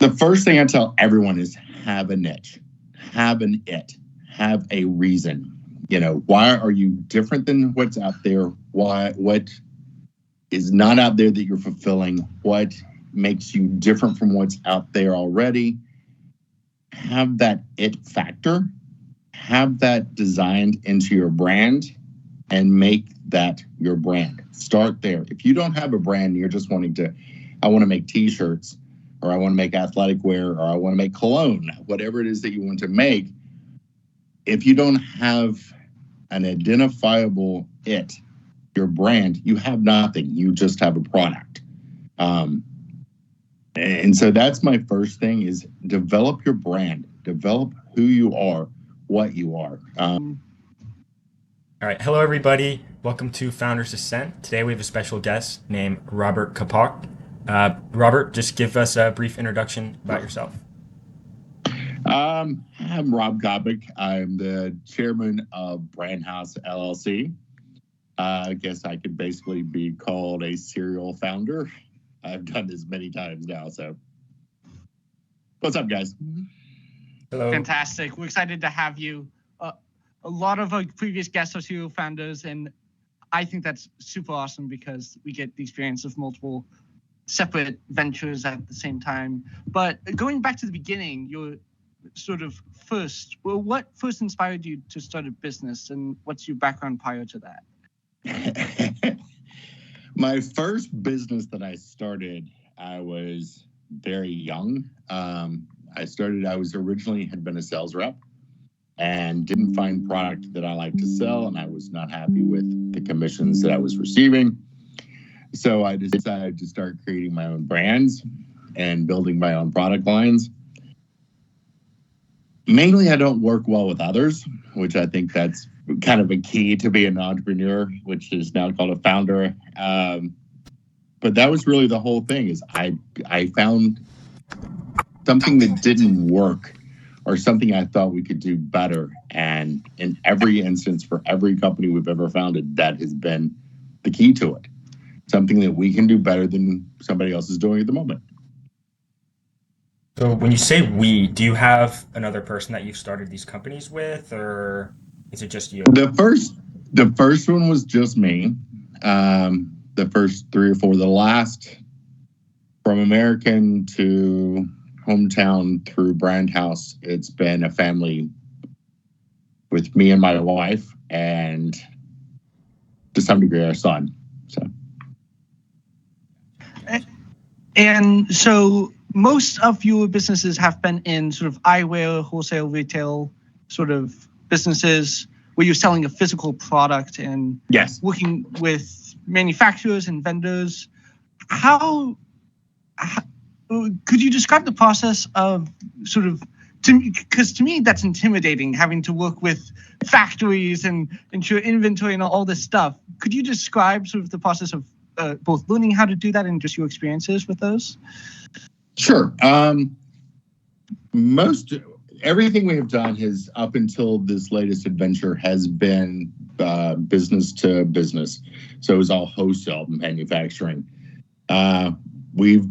The first thing I tell everyone is have a niche, have an it, have a reason. Why are you different than what's out there? What is not out there that you're fulfilling? What makes you different from what's out there already? Have that it factor, have that designed into your brand, and make that your brand. Start there. If you don't have a brand, you're just I want to make t-shirts, or I want to make athletic wear, or I want to make cologne, whatever it is that you want to make. If you don't have an identifiable it, your brand, you have nothing. You just have a product. And so that's my first thing is develop your brand, develop who you are, what you are. All right. Hello, everybody. Welcome to Founders Ascent. Today we have a special guest named Robert Coppock. Robert, just give us a brief introduction about yourself. I'm Rob Coppock. I'm the chairman of BrandHouse LLC. I guess I could basically be called a serial founder. I've done this many times now. So what's up, guys? Hello. Fantastic. We're excited to have you. A lot of our previous guests are serial founders, and I think that's super awesome because we get the experience of multiple separate ventures at the same time. But going back to the beginning, your sort of what first inspired you to start a business, and what's your background prior to that? My first business that I started, I was very young. I was originally had been a sales rep and didn't find product that I liked to sell, and I was not happy with the commissions that I was receiving. So I decided to start creating my own brands and building my own product lines. Mainly, I don't work well with others, which I think that's kind of a key to be an entrepreneur, which is now called a founder. But that was really the whole thing is I found something that didn't work or something I thought we could do better. And in every instance, for every company we've ever founded, that has been the key to it. Something that we can do better than somebody else is doing at the moment. So when you say we, do you have another person that you've started these companies with, or is it just you? The first one was just me. The first 3 or 4, the last, from American to hometown through BrandHouse, it's been a family with me and my wife, and to some degree our son. And so most of your businesses have been in sort of eyewear, wholesale, retail sort of businesses where you're selling a physical product and yes, working with manufacturers and vendors. How could you describe the process of sort of, because to me that's intimidating, having to work with factories and ensure inventory and all this stuff. Could you describe sort of the process of both learning how to do that and just your experiences with those? Sure. Everything we have done has, up until this latest adventure, has been business to business. So it was all wholesale manufacturing. We've,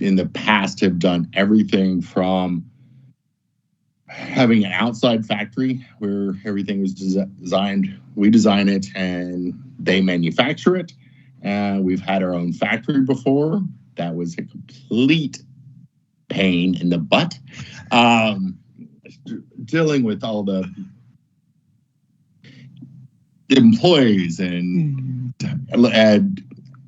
in the past, have done everything from having an outside factory where everything was designed. We design it and they manufacture it. We've had our own factory before. That was a complete pain in the butt. Dealing with all the employees and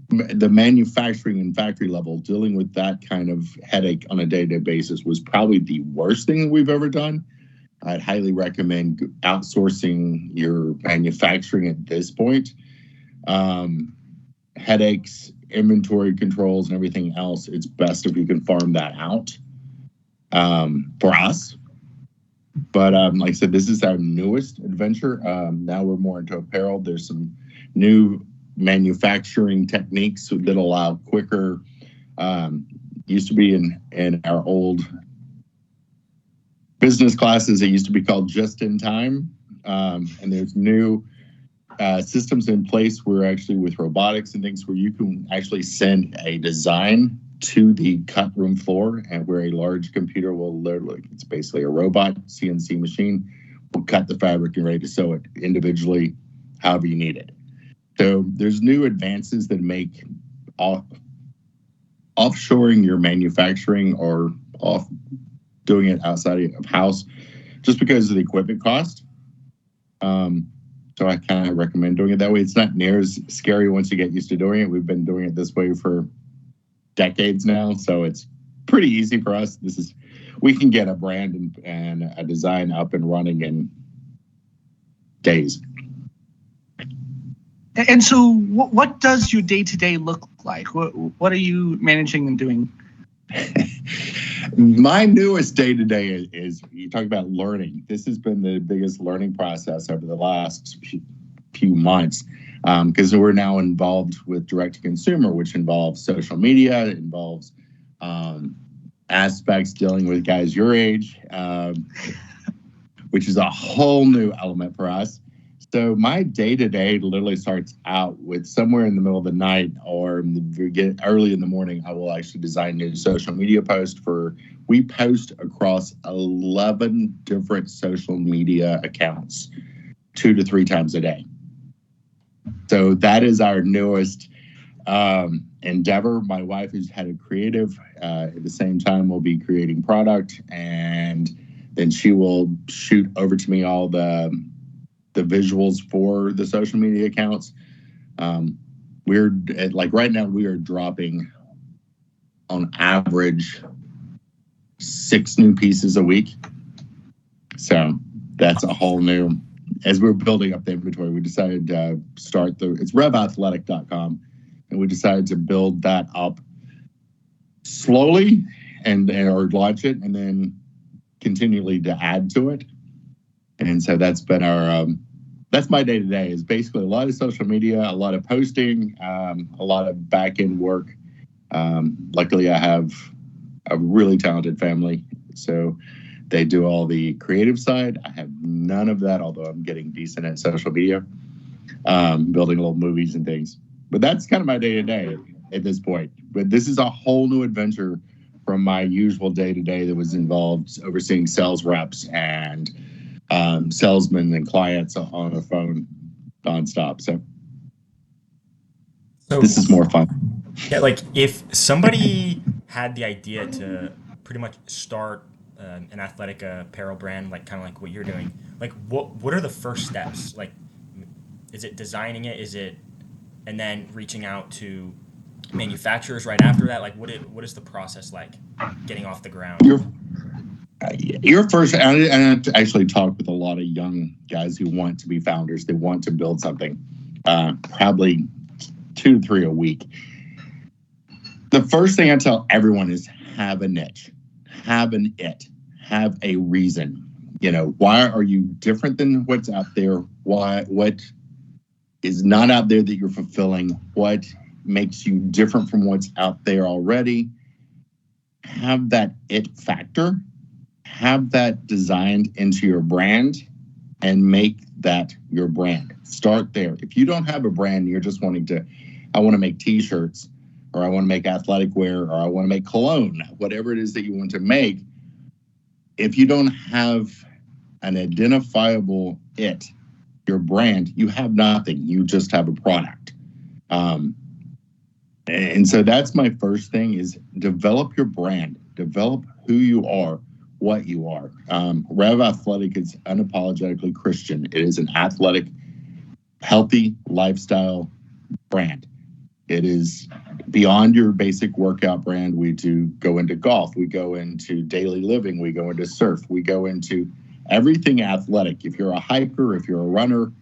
the manufacturing and factory level, dealing with that kind of headache on a day-to-day basis was probably the worst thing we've ever done. I'd highly recommend outsourcing your manufacturing at this point. Headaches, inventory controls, and everything else, it's best if you can farm that out for us. But like I said, this is our newest adventure. Now we're more into apparel. There's some new manufacturing techniques that allow quicker. Used to be in our old business classes, it used to be called just in time. And there's new systems in place where actually with robotics and things where you can actually send a design to the cut room floor, and where a large computer will literally, it's basically a robot CNC machine, will cut the fabric and ready to sew it individually, however you need it. So there's new advances that make offshoring your manufacturing or doing it outside of house just because of the equipment cost. So I kind of recommend doing it that way. It's not near as scary once you get used to doing it. We've been doing it this way for decades now, so it's pretty easy for us. We can get a brand and a design up and running in days. And so what does your day-to-day look like? What are you managing and doing? My newest day-to-day is you talk about learning. This has been the biggest learning process over the last few months, because we're now involved with direct-to-consumer, which involves social media, it involves aspects dealing with guys your age, which is a whole new element for us. So my day-to-day literally starts out with somewhere in the middle of the night or early in the morning, I will actually design new social media posts we post across 11 different social media accounts 2 to 3 times a day. So that is our newest endeavor. My wife, who's head of creative, at the same time will be creating product, and then she will shoot over to me all the visuals for the social media accounts. We're right now we are dropping on average 6 new pieces a week. So that's a whole new, as we're building up the inventory, we decided to start it's revathletic.com, and we decided to build that up slowly or launch it and then continually to add to it. And so that's been that's my day to day, is basically a lot of social media, a lot of posting, a lot of back end work. Luckily, I have a really talented family, so they do all the creative side. I have none of that, although I'm getting decent at social media, building little movies and things. But that's kind of my day to day at this point. But this is a whole new adventure from my usual day to day that was involved overseeing sales reps and salesmen and clients on the phone nonstop. So this is more fun. Yeah, like if somebody had the idea to pretty much start an athletic apparel brand, like kind of like what you're doing, like what are the first steps? Like, is it designing it? Is it, and then reaching out to manufacturers right after that? Like, what is the process like getting off the ground? Your first, and I actually talked with a lot of young guys who want to be founders. They want to build something, probably 2 to 3 a week. The first thing I tell everyone is have a niche, have an it, have a reason. Why are you different than what's out there? What is not out there that you're fulfilling? What makes you different from what's out there already? Have that it factor. Have that designed into your brand and make that your brand. Start there. If you don't have a brand, you're just wanting to, I want to make t-shirts, or I want to make athletic wear, or I want to make cologne, whatever it is that you want to make. If you don't have an identifiable it, your brand, you have nothing. You just have a product. And so that's my first thing, is develop your brand, develop who you are, what you are. Rev Athletic is unapologetically Christian. It is an athletic, healthy lifestyle brand. It is beyond your basic workout brand. We do go into golf. We go into daily living. We go into surf. We go into everything athletic. If you're a hiker, if you're a runner,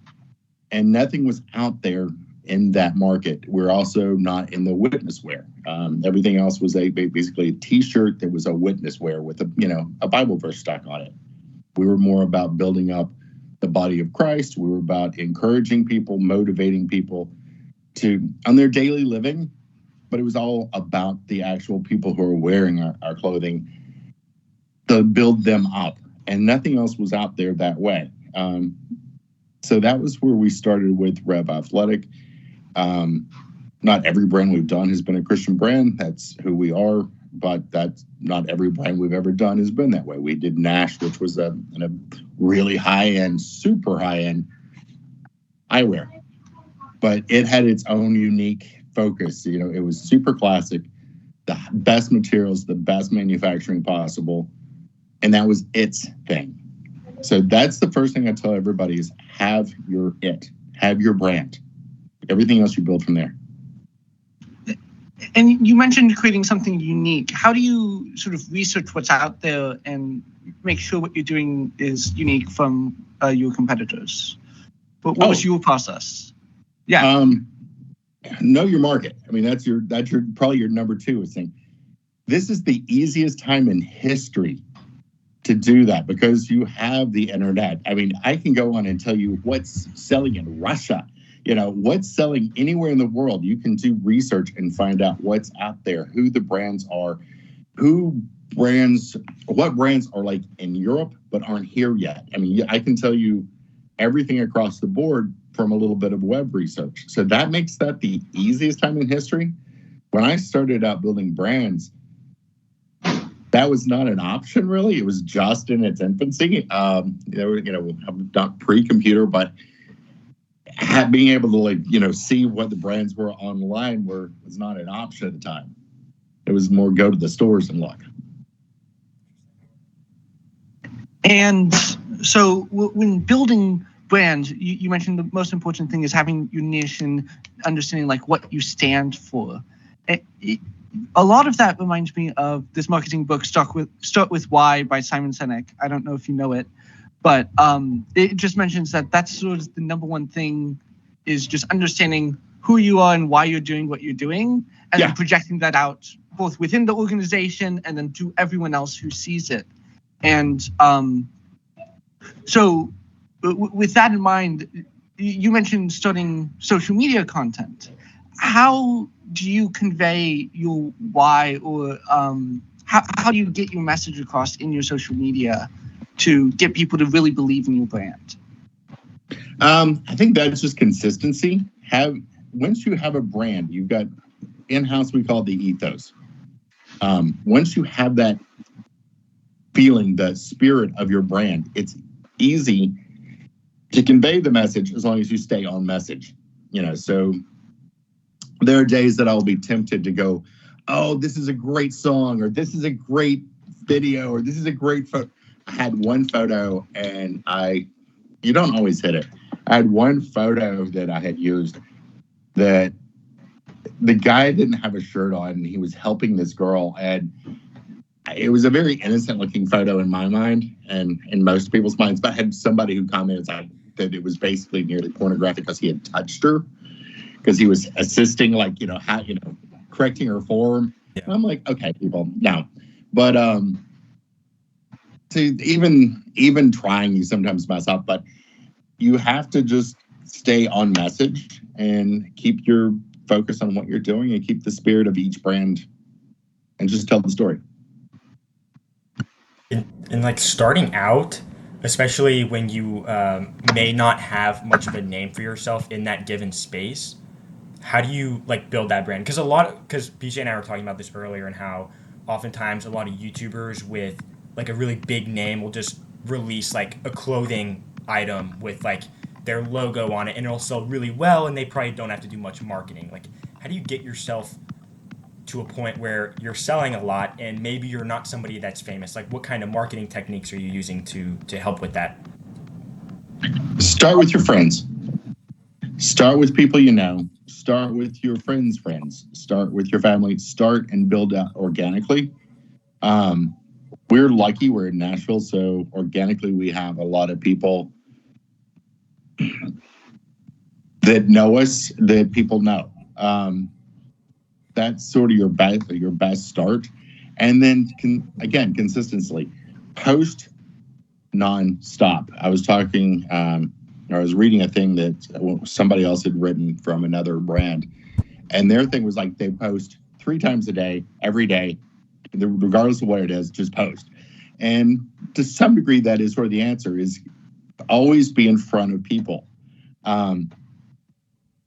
and nothing was out there in that market. We're also not in the witness wear. Everything else was basically a t-shirt that was a witness wear with a Bible verse stuck on it. We were more about building up the body of Christ. We were about encouraging people, motivating people on their daily living, but it was all about the actual people who are wearing our clothing to build them up, and nothing else was out there that way. So that was where we started with Rev Athletic. Not every brand we've done has been a Christian brand. That's who we are, but that's not every brand we've ever done has been that way. We did Nash, which was a really high-end, super high-end eyewear, but it had its own unique focus. You know, it was super classic, the best materials, the best manufacturing possible, and that was its thing. So that's the first thing I tell everybody is have your it, have your brand. Everything else you build from there. And you mentioned creating something unique. How do you sort of research what's out there and make sure what you're doing is unique from your competitors? What was your process? Yeah. Know your market. I mean, that's probably your number two is saying, this is the easiest time in history to do that because you have the internet. I mean, I can go on and tell you what's selling in Russia, you know, what's selling anywhere in the world. You can do research and find out what's out there, who the brands are, what brands are like in Europe but aren't here yet. I mean, I can tell you everything across the board from a little bit of web research. So that makes that the easiest time in history. When I started out building brands, that was not an option, really. It was just in its infancy. Not pre-computer, but being able to see what the brands were online was not an option at the time. It was more go to the stores and look. And so when building brands, you mentioned the most important thing is having your niche and understanding like what you stand for. A lot of that reminds me of this marketing book, Start with Why by Simon Sinek. I don't know if you know it, but it just mentions that that's sort of the number one thing is just understanding who you are and why you're doing what you're doing, and then projecting that out both within the organization and then to everyone else who sees it. And so with that in mind, you mentioned starting social media content. How do you convey your why, or how do you get your message across in your social media to get people to really believe in your brand? I think that's just consistency. Once you have a brand, you've got in-house, we call it the ethos. Once you have that feeling, the spirit of your brand, it's easy to convey the message as long as you stay on message. So there are days that I'll be tempted to go, oh, this is a great song, or this is a great video, or this is a great photo. I had one photo and you don't always hit it. I had one photo that I had used that the guy didn't have a shirt on and he was helping this girl. And it was a very innocent looking photo in my mind and in most people's minds, but I had somebody who commented that it was basically nearly pornographic because he had touched her, because he was assisting, correcting her form. Yeah. I'm like, okay, people, no. But even trying, you sometimes mess up, but you have to just stay on message and keep your focus on what you're doing and keep the spirit of each brand and just tell the story. And like starting out, especially when you may not have much of a name for yourself in that given space, how do you build that brand? Because BJ and I were talking about this earlier, and how oftentimes a lot of YouTubers with a really big name will just release a clothing item with their logo on it, and it'll sell really well, and they probably don't have to do much marketing. How do you get yourself to a point where you're selling a lot and maybe you're not somebody that's famous? What kind of marketing techniques are you using to help with that? Start with your friends. Start with people you know. Start with your friends' friends. Start with your family. Start and build out organically. We're lucky. We're in Nashville, so organically we have a lot of people that know us, that people know. That's sort of your best start. And then, consistency. Post nonstop. I was reading a thing that somebody else had written from another brand, and their thing was they post 3 times a day, every day, regardless of what it is, just post. And to some degree, that is sort of the answer, is always be in front of people.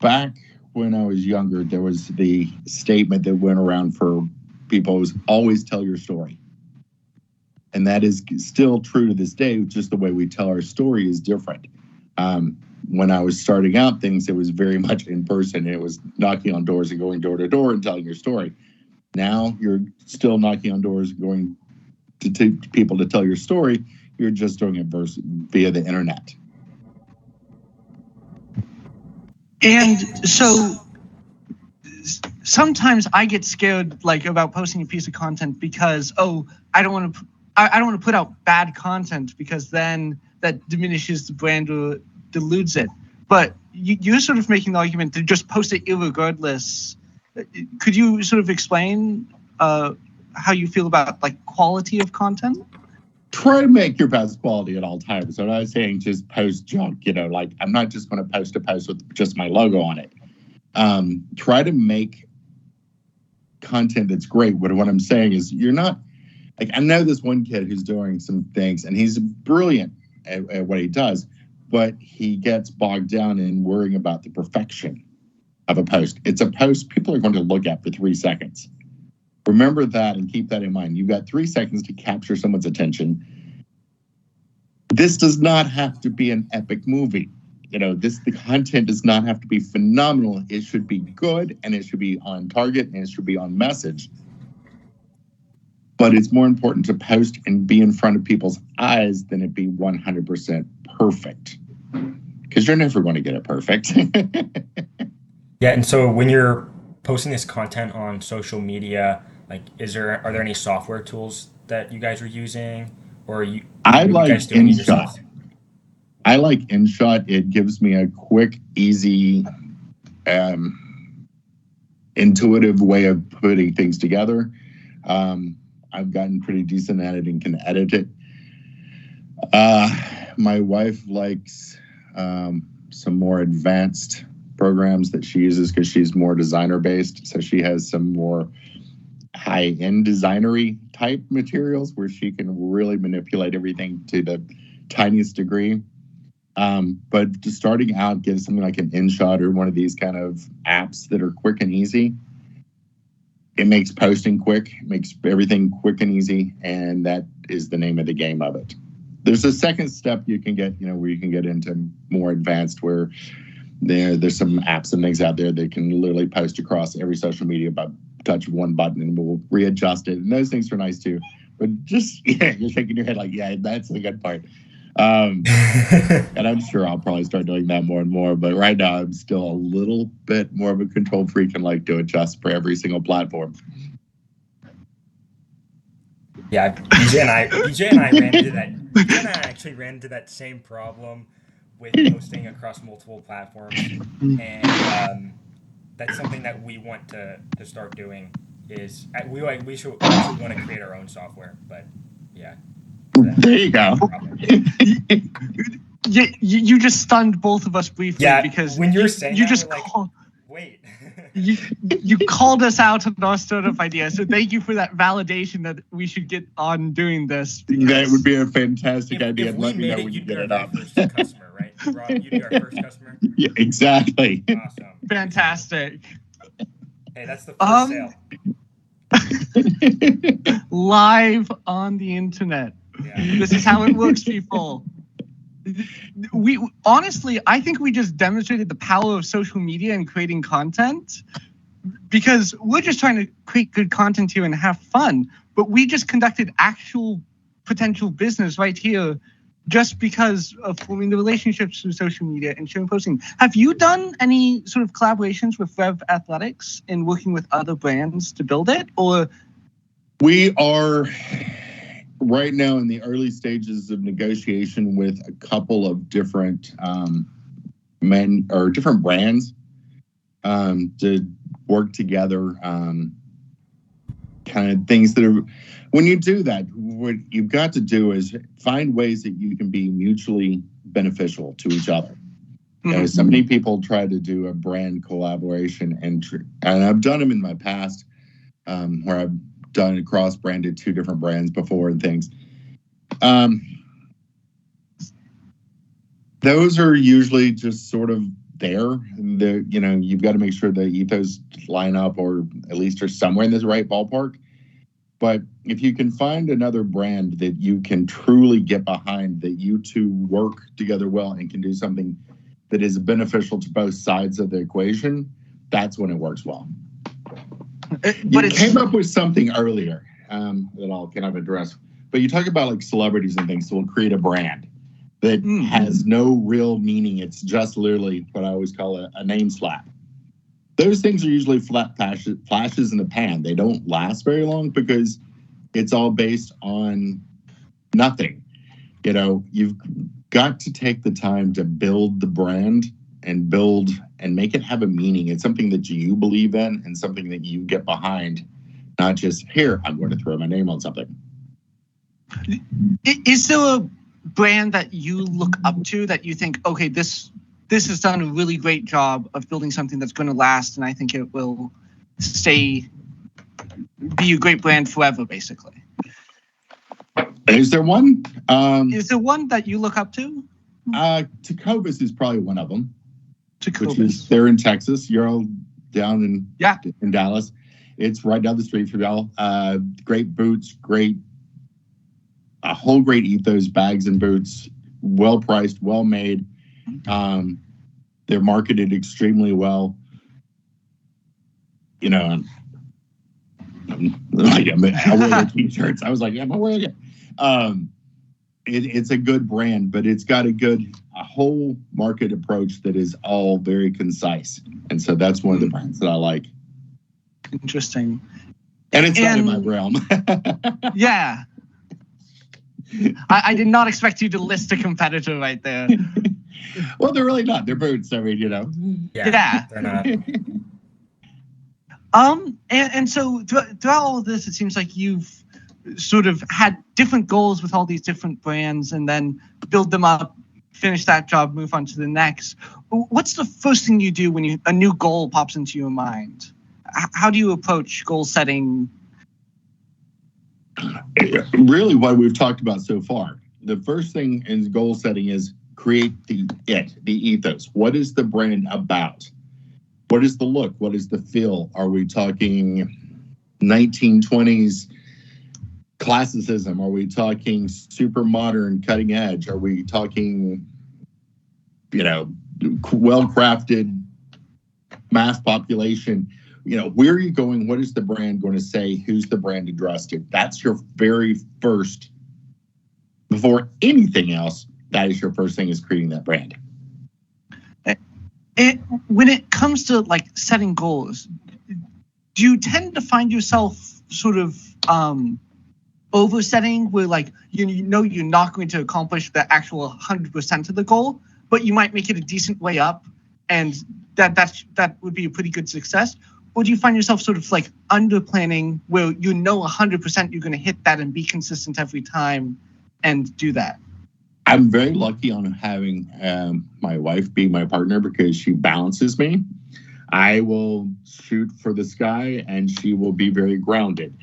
Back when I was younger, there was the statement that went around for people was always tell your story. And that is still true to this day, just the way we tell our story is different. When I was starting out things, it was very much in person. It was knocking on doors and going door to door and telling your story. Now you're still knocking on doors, going to people to tell your story. You're just doing it via the internet. And so sometimes I get scared about posting a piece of content because, I don't want to put out bad content because then that diminishes the brand or dilutes it. But you're sort of making the argument to just post it irregardless. Could you sort of explain how you feel about quality of content? Try to make your best quality at all times. I'm not saying just post junk, I'm not just going to post a post with just my logo on it. Try to make content that's great. What I'm saying is you're not, I know this one kid who's doing some things and he's brilliant at what he does, but he gets bogged down in worrying about the perfection of a post. It's a post people are going to look at for 3 seconds. Remember that and keep that in mind. You've got 3 seconds to capture someone's attention. This does not have to be an epic movie. The content does not have to be phenomenal. It should be good and it should be on target and it should be on message. But it's more important to post and be in front of people's eyes than it be 100% perfect. Because you're never going to get it perfect. Yeah, and so when you're posting this content on social media, are there any software tools that you guys are using, or I like InShot. I like InShot. It gives me a quick, easy, intuitive way of putting things together. I've gotten pretty decent at it and can edit it. My wife likes some more advanced programs that she uses because she's more designer based. So she has some more high-end designery type materials where she can really manipulate everything to the tiniest degree. But just starting out, get something like an InShot or one of these kind of apps that are quick and easy. It makes posting quick, makes everything quick and easy, and that is the name of the game of it. There's a second step you can get, where you can get into more advanced, where there's some apps and things out there that can literally post across every social media by touch one button and we'll readjust it. And those things are nice too. But just, you're shaking your head that's the good part. And I'm sure I'll probably start doing that more and more. But right now, I'm still a little bit more of a control freak and like to adjust for every single platform. Yeah, BJ and I ran into that. BJ and I actually ran into that same problem with posting across multiple platforms, and that's something that we want to start doing. Is we should want to create our own software, but yeah. There you go. You just stunned both of us briefly. Yeah, because when you're saying you that, just wait. you called us out on our startup idea, so thank you for that validation that we should get on doing this. That would be a fantastic idea. If we let me know made when you you'd get be it our up. first customer, right? Rob, you'd be our first customer. Yeah, exactly. Awesome. Fantastic. Hey, that's the first sale. Live on the internet. Yeah. This is how it works, people. We honestly, I think we just demonstrated the power of social media and creating content, because we're just trying to create good content here and have fun. But we just conducted actual potential business right here, just because of forming the relationships through social media and sharing posting. Have you done any sort of collaborations with REVV Athletics in working with other brands to build it, or? We are right now in the early stages of negotiation with a couple of different different brands to work together. Kind of things that are, when you do that, what you've got to do is find ways that you can be mutually beneficial to each other. Mm-hmm. So many people try to do a brand collaboration, and I've done them in my past, where I've done cross-branded 2 different brands before and things. Those are usually just sort of there. You've got to make sure the ethos line up, or at least are somewhere in this right ballpark. But if you can find another brand that you can truly get behind, that you two work together well and can do something that is beneficial to both sides of the equation, that's when it works well. You came up with something earlier that I'll kind of address. But you talk about like celebrities and things, so we'll create a brand that has no real meaning. It's just literally what I always call a name slap. Those things are usually flat flashes in the pan. They don't last very long because it's all based on nothing. You've got to take the time to build the brand and make it have a meaning. It's something that you believe in and something that you get behind, not just, here, I'm going to throw my name on something. Is there a brand that you look up to that you think, okay, this has done a really great job of building something that's going to last, and I think it will be a great brand forever, basically? Is there one? Is there one that you look up to? Tecovas is probably one of them. Tecovas. They're in Texas. You're all down in Dallas. It's right down the street from y'all. Great boots, a whole great ethos, bags and boots, well priced, well made. They're marketed extremely well. I'm wearing their t-shirts. I was like, I'm wearing it. It's a good brand, but it's got a whole market approach that is all very concise. And so that's one of the brands that I like. Interesting. And it's not in my realm. Yeah. I did not expect you to list a competitor right there. Well, they're really not. They're boots. I mean, Yeah. They're not. And so throughout all of this, it seems like you've sort of had different goals with all these different brands, and then build them up, finish that job, move on to the next. What's the first thing you do when a new goal pops into your mind? How do you approach goal setting? Really, what we've talked about so far. The first thing in goal setting is create the ethos. What is the brand about? What is the look? What is the feel? Are we talking 1920s classicism? Are we talking super modern, cutting edge? Are we talking, well-crafted mass population? Where are you going? What is the brand going to say? Who's the brand addressed to? That's your very first, before anything else, that is your first thing, is creating that brand. When it comes to like setting goals, do you tend to find yourself sort of oversetting, where like you're not going to accomplish the actual 100% of the goal, but you might make it a decent way up, and that would be a pretty good success? Or do you find yourself sort of like under planning, where 100% you're going to hit that and be consistent every time and do that? I'm very lucky on having my wife be my partner, because she balances me. I will shoot for the sky and she will be very grounded.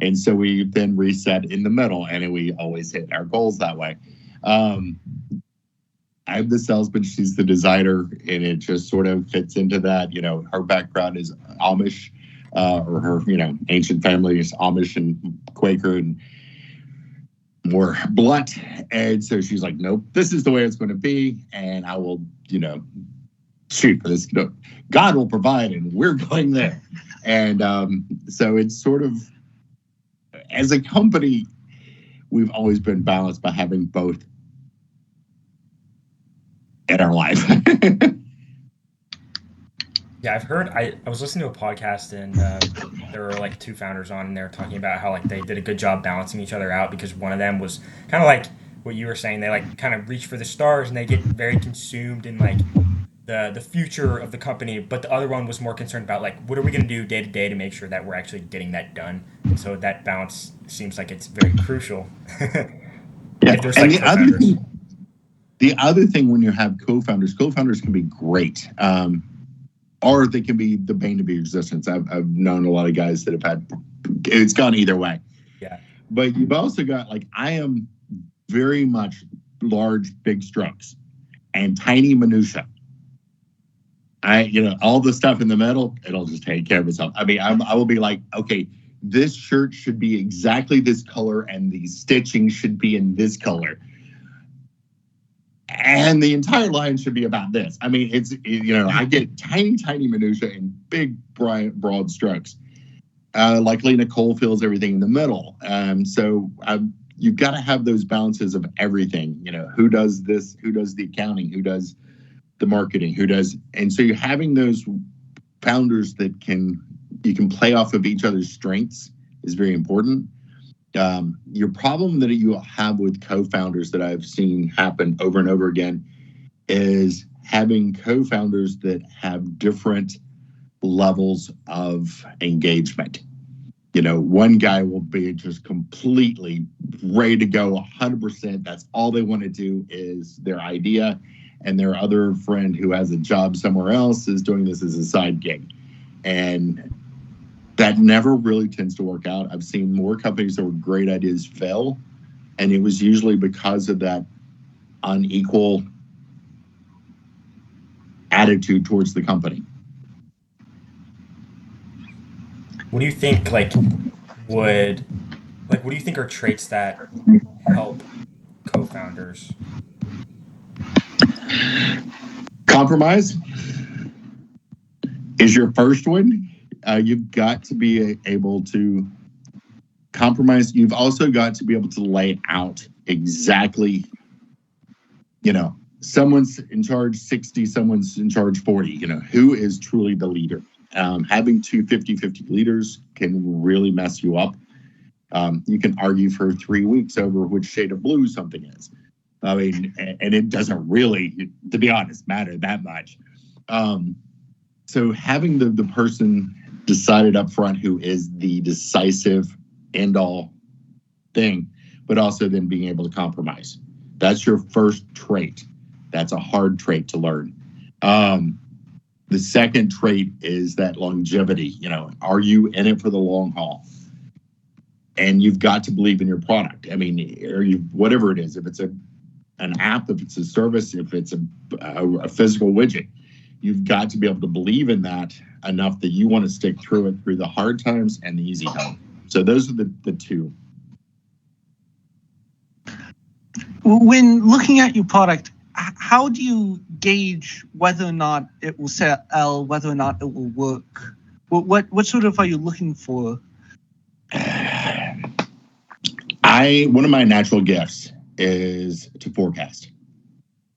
And so we then reset in the middle, and we always hit our goals that way. I'm the salesman, she's the designer, and it just sort of fits into that. Her background is Amish, or her, ancient family is Amish and Quaker and more blunt. And so she's like, nope, this is the way it's going to be. And I will, shoot for this. God will provide, and we're going there. And so it's sort of, as a company, we've always been balanced by having both in our life. Yeah, I've heard. I was listening to a podcast, and there were like two founders on, and they were talking about how like they did a good job balancing each other out, because one of them was kind of like what you were saying. They like kind of reach for the stars, and they get very consumed in like the future of the company. But the other one was more concerned about like, what are we going to do day to day to make sure that we're actually getting that done. And so that balance seems like it's very crucial. Yeah, and the other thing, when you have co-founders can be great. Or they can be the bane of your existence. I've known a lot of guys that have had, it's gone either way. Yeah. But you've also got, like, I am very much large, big strokes and tiny minutia. all the stuff in the middle, it'll just take care of itself. I mean, I will be like, okay, this shirt should be exactly this color and the stitching should be in this color. And the entire line should be about this. I mean, I get tiny minutia and big, broad strokes. Luckily, Nicole fills everything in the middle. So you've got to have those balances of everything. Who does this? Who does the accounting? Who does the marketing? And so you're having those founders that you can play off of each other's strengths is very important. Your problem that you have with co-founders that I've seen happen over and over again is having co-founders that have different levels of engagement. One guy will be just completely ready to go 100%. That's all they want to do is their idea. And their other friend who has a job somewhere else is doing this as a side gig. And that never really tends to work out. I've seen more companies that were great ideas fail. And it was usually because of that unequal attitude towards the company. What do you think, what do you think are traits that help co-founders? Compromise is your first one. You've got to be able to compromise. You've also got to be able to lay out exactly, someone's in charge 60, someone's in charge 40, who is truly the leader. Having two 50-50 leaders can really mess you up. You can argue for 3 weeks over which shade of blue something is. I mean, and it doesn't really, to be honest, matter that much. So having the person decided up front who is the decisive end-all thing, but also then being able to compromise. That's your first trait. That's a hard trait to learn. The second trait is that longevity. Are you in it for the long haul? And you've got to believe in your product. I mean, whatever it is, if it's an app, if it's a service, if it's a physical widget, you've got to be able to believe in that enough that you want to stick through it through the hard times and the easy times. So those are the two. When looking at your product, how do you gauge whether or not it will sell, whether or not it will work? What sort of are you looking for? One of my natural gifts is to forecast.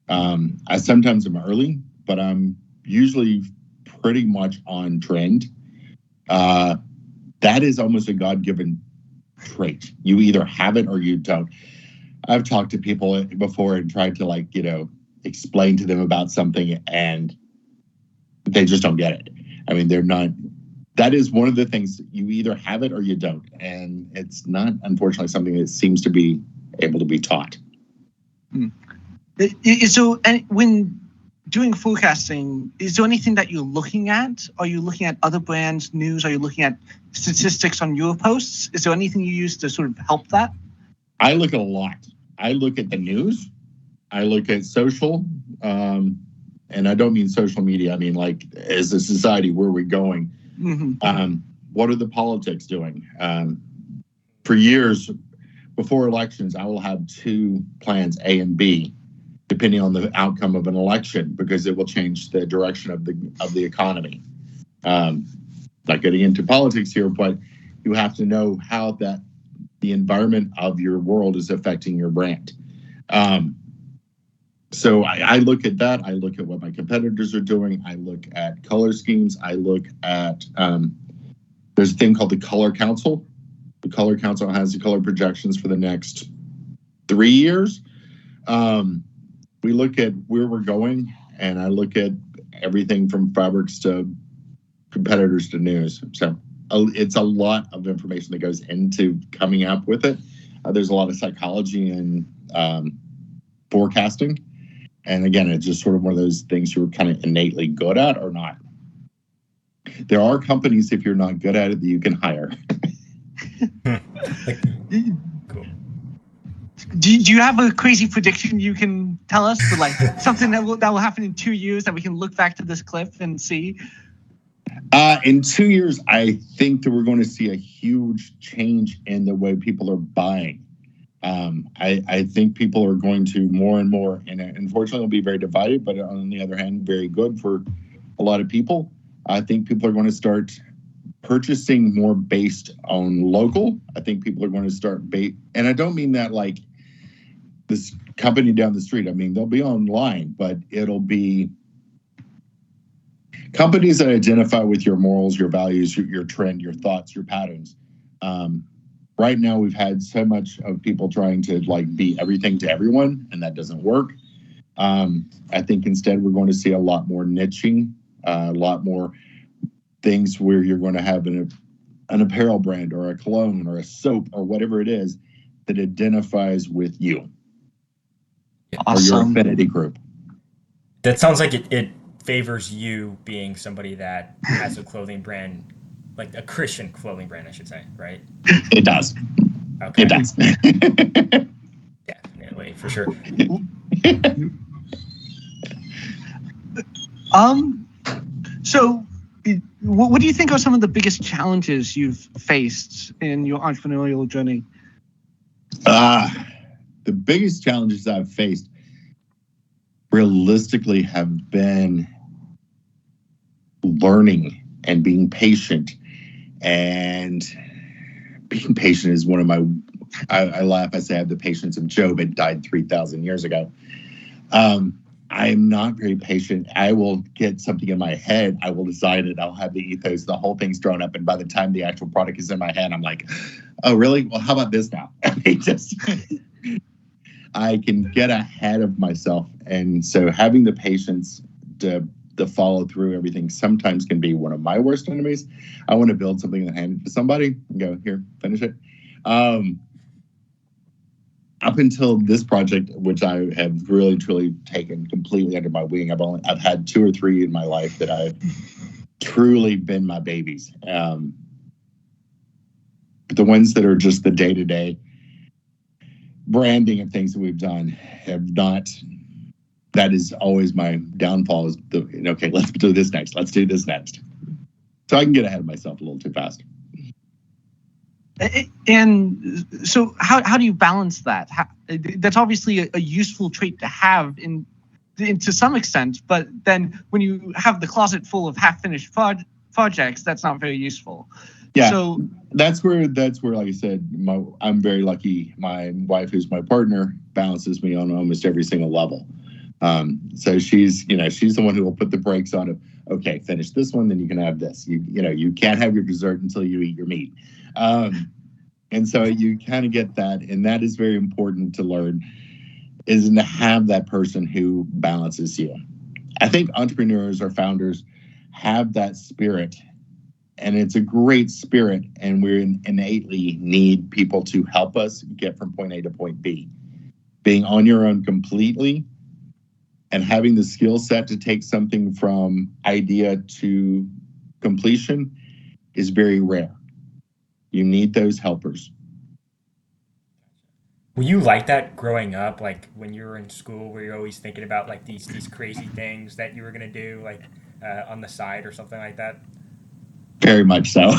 I sometimes am early, but I'm usually pretty much on trend. That is almost a God-given trait. You either have it or you don't. I've talked to people before and tried to explain to them about something and they just don't get it. I mean, they're not. That is one of the things, you either have it or you don't. And it's not, unfortunately, something that seems to be able to be taught. So when doing forecasting, is there anything that you're looking at? Are you looking at other brands' news? Are you looking at statistics on your posts? Is there anything you use to sort of help that? I look at a lot. I look at the news. I look at social. And I don't mean social media. I mean, as a society, where are we going? Mm-hmm. What are the politics doing? For years, before elections, I will have two plans, A and B, depending on the outcome of an election, because it will change the direction of the economy. Not getting into politics here, but you have to know how the environment of your world is affecting your brand. So I look at that. I look at what my competitors are doing. I look at color schemes. I look at, there's a thing called the Color Council. The Color Council has the color projections for the next 3 years. We look at where we're going, and I look at everything from fabrics to competitors to news. So it's a lot of information that goes into coming up with it. There's a lot of psychology and forecasting. And again, it's just sort of one of those things you're kind of innately good at or not. There are companies, if you're not good at it, that you can hire. Cool. Do you have a crazy prediction you can tell us? Like something that will happen in 2 years that we can look back to this clip and see? In 2 years, I think that we're going to see a huge change in the way people are buying. I think people are going to more and more, and unfortunately, it'll be very divided, but on the other hand, very good for a lot of people. I think people are going to start purchasing more based on local. I think people are going to start and I don't mean that like this company down the street. I mean, they'll be online, but it'll be companies that identify with your morals, your values, your trend, your thoughts, your patterns. Right now, we've had so much of people trying to like be everything to everyone, and that doesn't work. I think instead we're going to see a lot more niching, a lot more things where you're going to have an apparel brand or a cologne or a soap or whatever it is that identifies with you. Awesome. Or your affinity group. That sounds like it favors you being somebody that has a clothing brand, like a Christian clothing brand, I should say, right? It does. Okay. It does. Definitely, for sure. So what do you think are some of the biggest challenges you've faced in your entrepreneurial journey? The biggest challenges I've faced realistically have been learning and being patient. And being patient is one of my, I laugh, I say I have the patience of Job. It died 3,000 years ago. I'm not very patient. I will get something in my head. I will decide it. I'll have the ethos. The whole thing's drawn up. And by the time the actual product is in my head, I'm like, oh, really? Well, how about this now? I can get ahead of myself. And so having the patience to follow through everything sometimes can be one of my worst enemies. I want to build something and hand it to somebody and go, here, finish it. Up until this project, which I have really, truly taken completely under my wing, I've had 2 or 3 in my life that I've truly been my babies. But the ones that are just the day-to-day branding and things that we've done have not. That is always my downfall. Is okay? Let's do this next. Let's do this next. So I can get ahead of myself a little too fast. And so how do you balance that? That's obviously a useful trait to have to some extent, but then when you have the closet full of half-finished projects, that's not very useful. Yeah, so that's where, like I said, I'm very lucky. My wife, who's my partner, balances me on almost every single level. So she's the one who will put the brakes on. Okay, finish this one, then you can have this. You can't have your dessert until you eat your meat. And so you kind of get that, and that is very important to learn, is to have that person who balances you. I think entrepreneurs or founders have that spirit, and it's a great spirit, and we innately need people to help us get from point A to point B. Being on your own completely and having the skill set to take something from idea to completion is very rare. You need those helpers. Were you like that growing up? Like when you were in school, were you always thinking about like these crazy things that you were gonna do, like on the side or something like that? Very much so.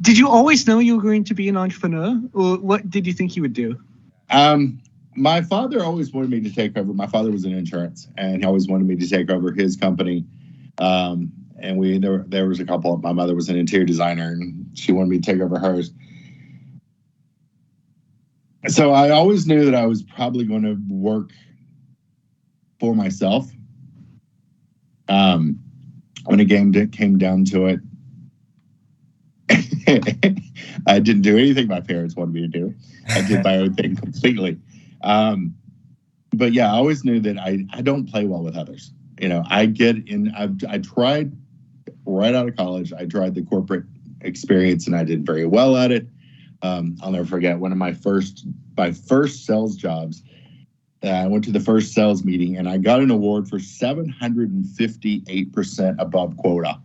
Did you always know you were going to be an entrepreneur, or what did you think you would do? My father always wanted me to take over. My father was in insurance, and he always wanted me to take over his company. And there was a couple. My mother was an interior designer, and she wanted me to take over hers. So I always knew that I was probably going to work for myself. When it came down to it, I didn't do anything my parents wanted me to do. I did my own thing completely. But yeah, I always knew that I don't play well with others. I tried right out of college. I tried the corporate experience, and I did very well at it. I'll never forget one of my first sales jobs. I went to the first sales meeting, and I got an award for 758% above quota.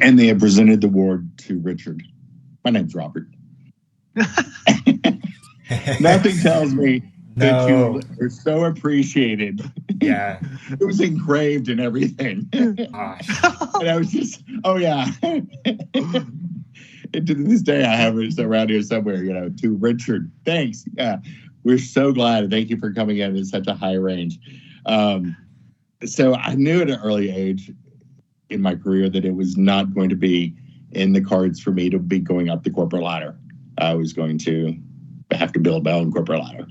And they had presented the award to Richard. My name's Robert. Nothing tells me that No. you are so appreciated. Yeah. It was engraved and everything. Gosh. And I was just, oh yeah. And to this day, I have it around here somewhere, to Richard. Thanks. Yeah. We're so glad. Thank you for coming in at such a high range. So I knew at an early age in my career that it was not going to be in the cards for me to be going up the corporate ladder. I was going to have to build my own corporate ladder.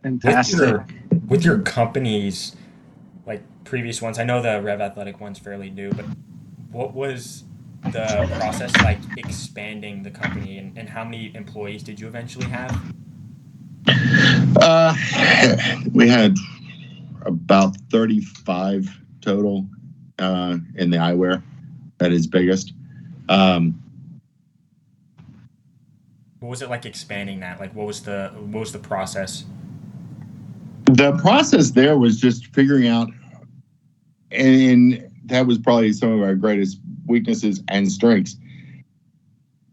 Fantastic. With your companies, like previous ones, I know the Rev Athletic one's fairly new, but what was the process like expanding the company, and how many employees did you eventually have? We had about 35 total in the eyewear at its biggest. What was it like expanding that? Like, what was the process? The process there was just figuring out, and that was probably some of our greatest weaknesses and strengths.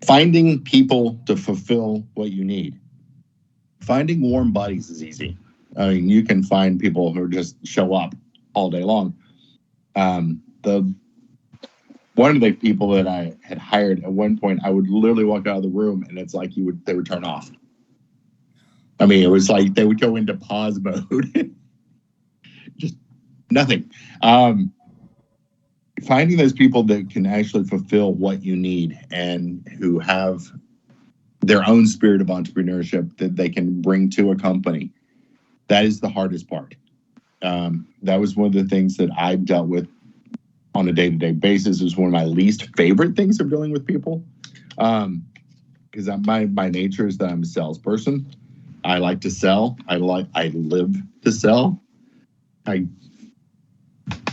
Finding people to fulfill what you need. Finding warm buddies is easy. I mean, you can find people who just show up all day long. One of the people that I had hired at one point, I would literally walk out of the room and it's like they would turn off. I mean, it was like they would go into pause mode. Just nothing. Finding those people that can actually fulfill what you need and who have their own spirit of entrepreneurship that they can bring to a company, that is the hardest part. That was one of the things that I dealt with on a day-to-day basis. Is one of my least favorite things of dealing with people. Because my nature is that I'm a salesperson. I like to sell. I live to sell. I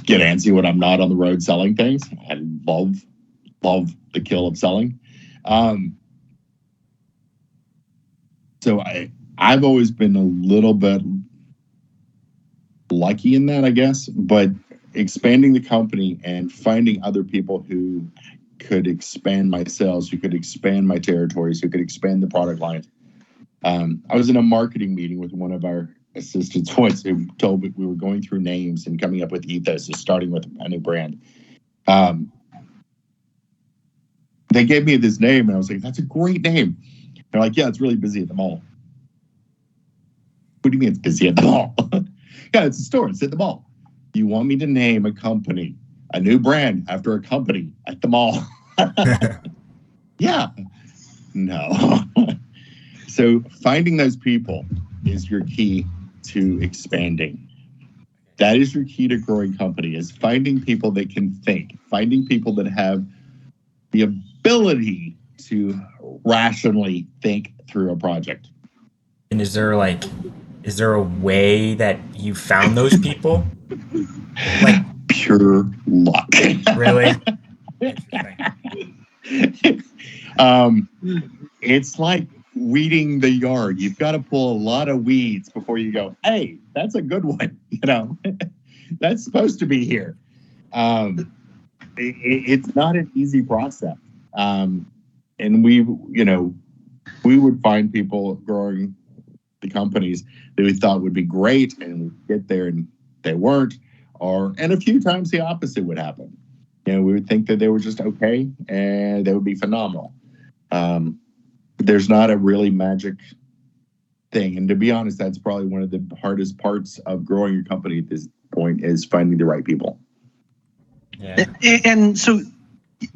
get antsy when I'm not on the road selling things. I love the kill of selling. So I've always been a little bit lucky in that, I guess. But expanding the company and finding other people who could expand my sales, who could expand my territories, who could expand the product lines. I was in a marketing meeting with one of our assistants once who told me we were going through names and coming up with ethos, starting with a new brand. They gave me this name and I was like, that's a great name. They're like, yeah, it's really busy at the mall. What do you mean it's busy at the mall? Yeah, it's a store. It's at the mall. You want me to name a company, a new brand after a company at the mall? Yeah. No. So finding those people is your key to expanding. That is your key to growing company, is finding people that can think, finding people that have the ability to rationally think through a project. And is there a way that you found those people? Like pure luck. Really? Interesting. It's like weeding the yard. You've got to pull a lot of weeds before you go, hey, that's a good one. That's supposed to be here. It's not an easy process. And we would find people growing the companies that we thought would be great, and we'd get there and they weren't. And a few times the opposite would happen. We would think that they were just okay and they would be phenomenal. There's not a really magic thing. And to be honest, that's probably one of the hardest parts of growing your company at this point, is finding the right people. Yeah. And so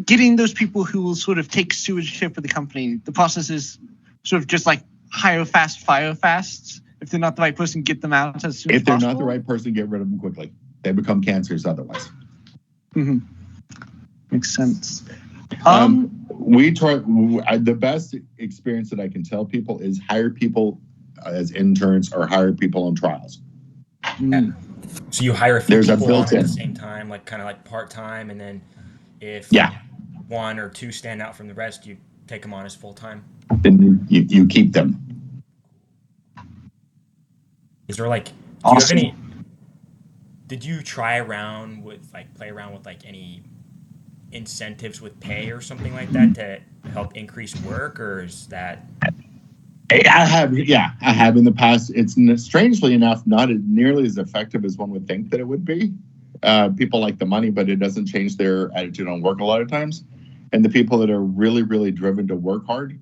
getting those people who will sort of take stewardship of the company, the process is sort of just like hire fast, fire fast. If they're not the right person, get them out as soon as possible. If they're not the right person, get rid of them quickly. They become cancers otherwise. Mm-hmm. Makes sense. We try. The best experience that I can tell people is hire people as interns or hire people on trials. Yeah. So you hire a few There's a people at built-in. the same time, like kind of like part-time, and then if one or two stand out from the rest, you take them on as full-time. Then you keep them. Is there like, Awesome. did you play around with like any incentives with pay or something like that to help increase work, or is that? I have in the past. It's strangely enough not nearly as effective as one would think that it would be. People like the money, but it doesn't change their attitude on work a lot of times. And the people that are really, really driven to work hard,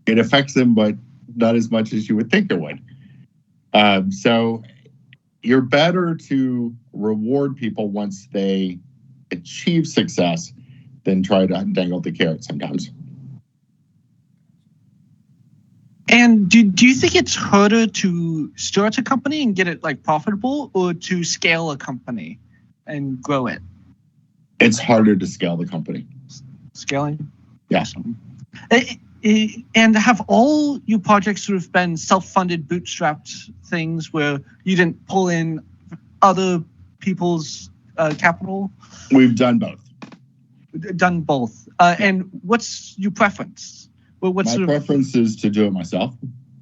it affects them, but not as much as you would think it would. So you're better to reward people once they achieve success than try to dangle the carrot sometimes. And do you think it's harder to start a company and get it like profitable, or to scale a company and grow it? It's harder to scale the company. Scaling? Yeah. Awesome. And have all your projects sort of been self-funded, bootstrapped things where you didn't pull in other people's capital? We've done both. Done both. And what's your preference? Well, My preference is to do it myself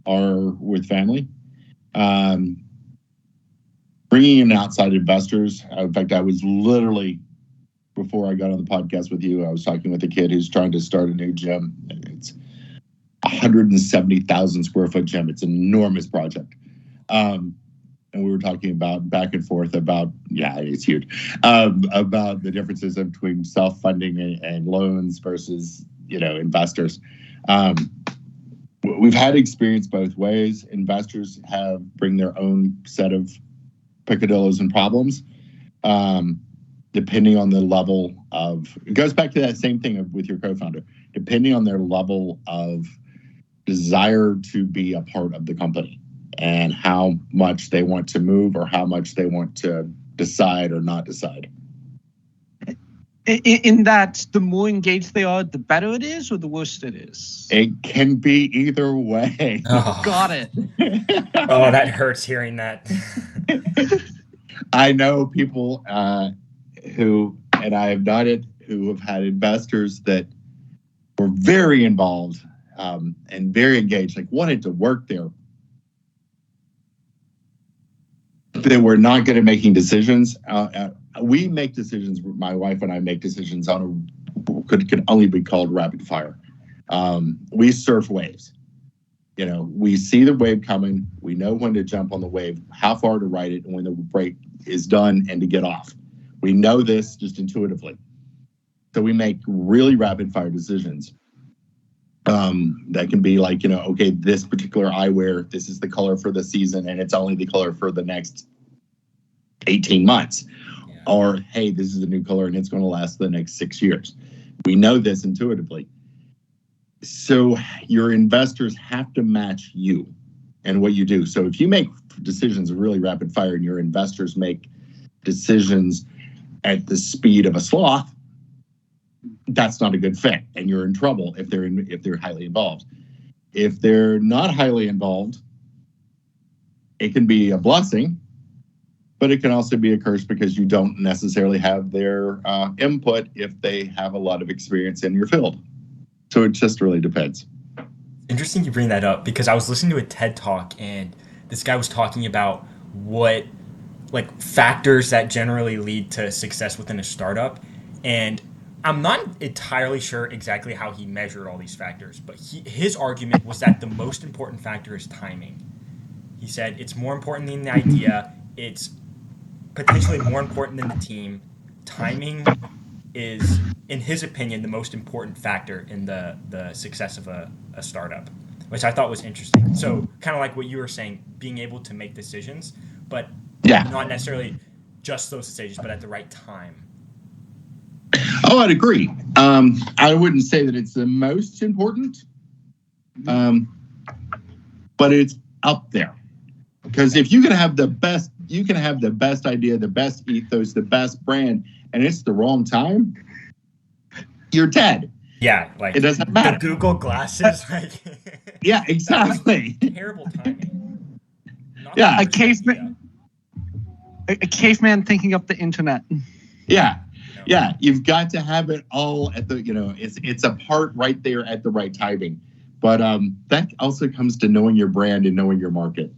or with family. Bringing in outside investors. In fact, I was literally, before I got on the podcast with you, I was talking with a kid who's trying to start a new gym. It's 170,000 square foot gym. It's an enormous project. And we were talking about back and forth about, it's huge, about the differences between self-funding and loans versus, investors. We've had experience both ways. Investors bring their own set of picadillos and problems, depending on the level of, it goes back to that same thing with your co-founder, depending on their level of desire to be a part of the company and how much they want to move or how much they want to decide or not decide. In that, the more engaged they are, the better it is, or the worse it is? It can be either way. Oh. Got it. Oh, that hurts hearing that. I know people who, and I have done it, who have had investors that were very involved and very engaged, like wanted to work there. They were not good at making decisions. We make decisions, my wife and I make decisions on could only be called rapid fire. We surf waves. We see the wave coming. We know when to jump on the wave, how far to ride it, and when the break is done and to get off. We know this just intuitively. So we make really rapid fire decisions. That can be like, okay, this particular eyewear, this is the color for the season, and it's only the color for the next 18 months. Yeah. Or, hey, this is a new color and it's going to last the next 6 years. We know this intuitively. So your investors have to match you and what you do. So if you make decisions really rapid fire and your investors make decisions at the speed of a sloth, that's not a good fit, and you're in trouble if they're highly involved. If they're not highly involved, it can be a blessing, but it can also be a curse because you don't necessarily have their input if they have a lot of experience in your field. So it just really depends. Interesting you bring that up, because I was listening to a TED Talk and this guy was talking about what factors that generally lead to success within a startup. And I'm not entirely sure exactly how he measured all these factors, but his argument was that the most important factor is timing. He said it's more important than the idea. It's potentially more important than the team. Timing is, in his opinion, the most important factor in the success of a startup, which I thought was interesting. So kind of like what you were saying, being able to make decisions, but not necessarily just those decisions, but at the right time. Oh, I'd agree. I wouldn't say that it's the most important, but it's up there. Because if you can have the best, idea, the best ethos, the best brand, and it's the wrong time, you're dead. Yeah, it doesn't matter. The Google glasses, yeah, exactly. Terrible timing. A caveman thinking up the internet. Yeah. Yeah, you've got to have it all at the, it's a part right there at the right timing. But that also comes to knowing your brand and knowing your market.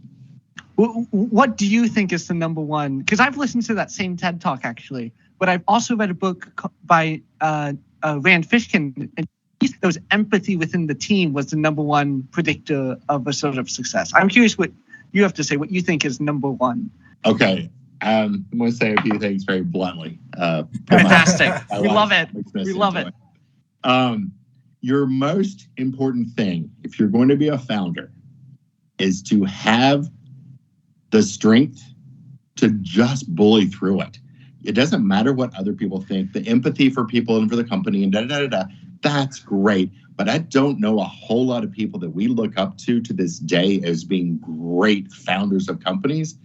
What do you think is the number one? Because I've listened to that same TED Talk, actually, but I've also read a book by Rand Fishkin, and there was empathy within the team was the number one predictor of a sort of success. I'm curious what you have to say, what you think is number one. Okay. I'm going to say a few things very bluntly. Fantastic. We love it. We love it. Your most important thing, if you're going to be a founder, is to have the strength to just bully through it. It doesn't matter what other people think. The empathy for people and for the company and that's great. But I don't know a whole lot of people that we look up to this day as being great founders of companies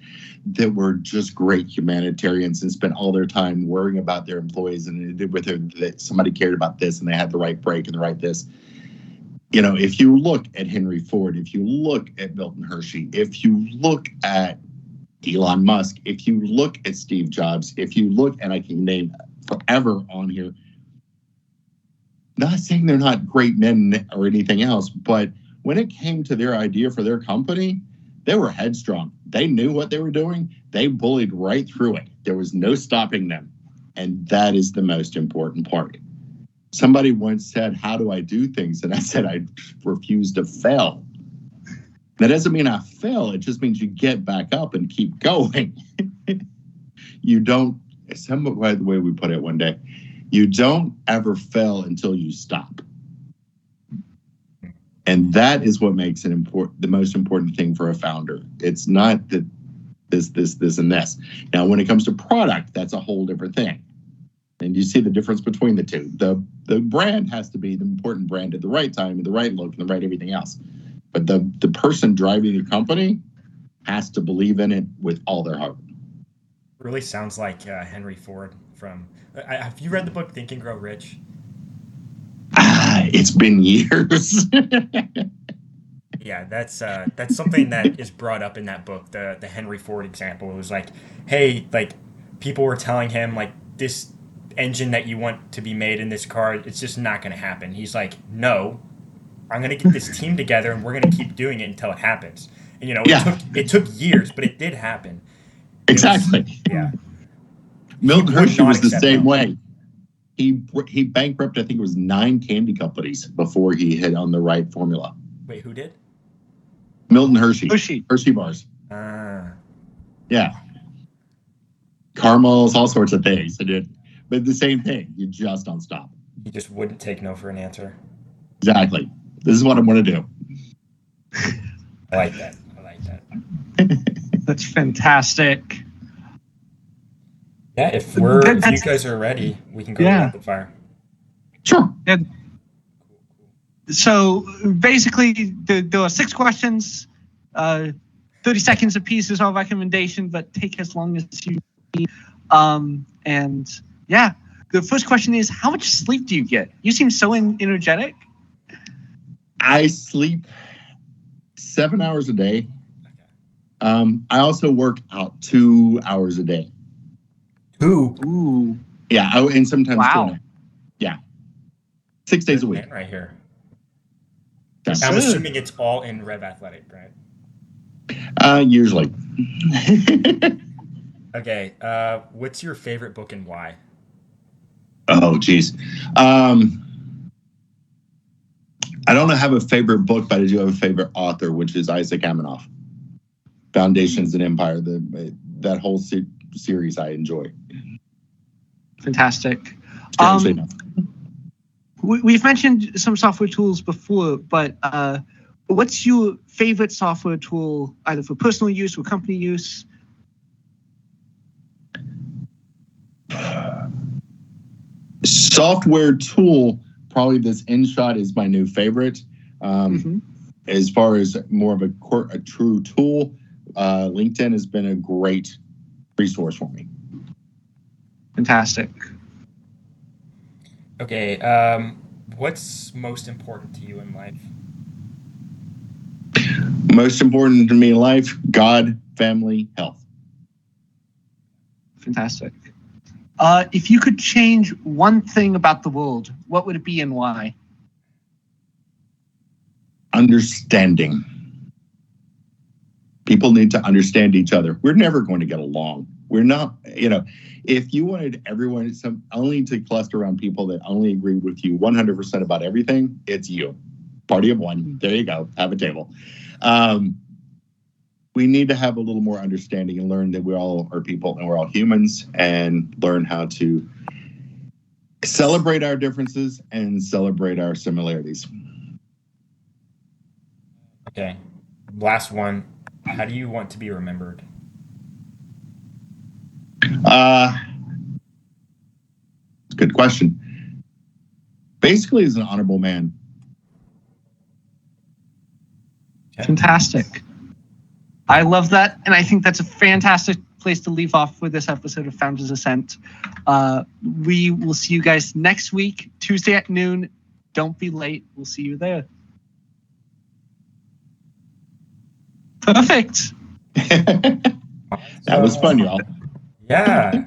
that were just great humanitarians and spent all their time worrying about their employees and that somebody cared about this and they had the right break and the right this. You know, if you look at Henry Ford, if you look at Milton Hershey, if you look at Elon Musk, if you look at Steve Jobs, if you look, and I can name forever on here, not saying they're not great men or anything else, but when it came to their idea for their company, they were headstrong. They knew what they were doing. They bullied right through it. There was no stopping them. And that is the most important part. Somebody once said, "How do I do things?" And I said, "I refuse to fail." That doesn't mean I fail. It just means you get back up and keep going. You don't, by the way we put it one day, you don't ever fail until you stop. And that is what makes it the most important thing for a founder. It's not that this, and this. Now, when it comes to product, that's a whole different thing. And you see the difference between the two. The brand has to be the important brand at the right time, and the right look, and the right everything else. But the person driving the company has to believe in it with all their heart. Really sounds like Henry Ford from... have you read the book Think and Grow Rich? It's been years. Yeah, that's something that is brought up in that book, the Henry Ford example. It was like, hey, like people were telling him like this engine that you want to be made in this car, it's just not going to happen. He's like, no, I'm going to get this team together and we're going to keep doing it until it happens. And, you know, it took years, but it did happen. Exactly. Yeah. Milton Hershey was the same way. He bankrupted, I think it was 9 candy companies before he hit on the right formula. Wait, who did? Milton Hershey. Hershey bars. Yeah. Caramels, all sorts of things. But the same thing. You just don't stop. He just wouldn't take no for an answer. Exactly. This is what I'm going to do. I like that. That's fantastic. Yeah, if you guys are ready, we can go to rapid fire. Sure. Yeah. So basically, there are 6 questions. 30 seconds apiece is our recommendation, but take as long as you need. And yeah, the first question is, how much sleep do you get? You seem so energetic. I sleep 7 hours a day. I also work out 2 hours a day. 2? Ooh. Yeah, and sometimes 2. Yeah. 6 days a week. Man right here. Yes, I'm assuming it's all in Rev Athletic, right? Usually. Okay. What's your favorite book and why? Oh, geez. I don't have a favorite book, but I do have a favorite author, which is Isaac Asimov. Foundations and Empire. That whole series I enjoy. Fantastic. We've mentioned some software tools before, but what's your favorite software tool, either for personal use or company use? Software tool, probably this InShot is my new favorite. As far as more of a true tool, LinkedIn has been a great resource for me. Fantastic. Okay, what's most important to you in life? Most important to me in life, God, family, health. Fantastic. If you could change one thing about the world, what would it be and why? Understanding. People need to understand each other. We're never going to get along. We're not, if you wanted everyone only to cluster around people that only agreed with you 100% about everything, it's you. Party of one. There you go. Have a table. We need to have a little more understanding and learn that we all are people and we're all humans, and learn how to celebrate our differences and celebrate our similarities. Okay. Last one. How do you want to be remembered? Good question. Basically, as an honorable man. Okay. Fantastic. I love that, and I think that's a fantastic place to leave off with this episode of Founders Ascent. We will see you guys next week, Tuesday at noon. Don't be late. We'll see you there. Perfect. That was fun, y'all. Yeah.